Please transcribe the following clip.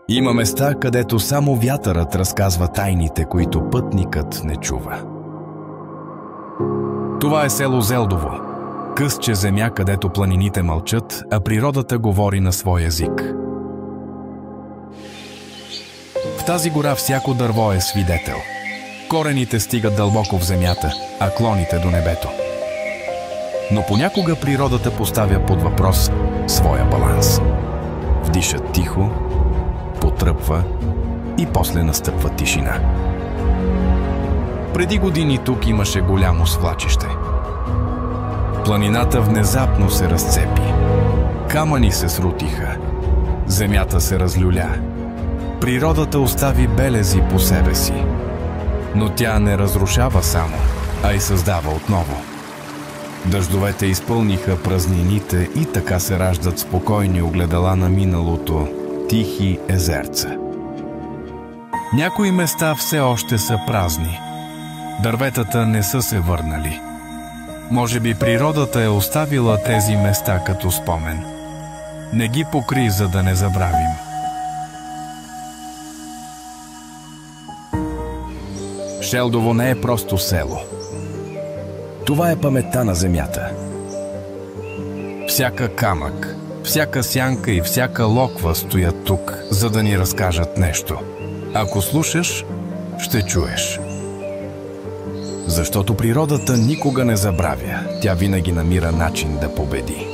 Има места, където само вятърът разказва тайните, които пътникът не чува. Това е село Зелдово, късче земя, където планините мълчат, а природата говори на свой език. В тази гора всяко дърво е свидетел. Корените стигат дълбоко в земята, а клоните до небето. Но понякога природата поставя под въпрос своя баланс. Вдиша тихо, потръпва и после настъпва тишина. Преди години тук имаше голямо свлачище. Планината внезапно се разцепи. Камъни се срутиха. Земята се разлюля. Природата остави белези по себе си. Но тя не разрушава само, а и създава отново. Дъждовете изпълниха празнините и така се раждат спокойни огледала на миналото, тихи езерца. Някои места все още са празни. Дърветата не са се върнали. Може би природата е оставила тези места като спомен. Не ги покри, за да не забравим. Шелдово не е просто село. Това е паметта на земята. Всяка камък, всяка сянка и всяка локва стоят тук, за да ни разкажат нещо. Ако слушаш, ще чуеш. Защото природата никога не забравя. Тя винаги намира начин да победи.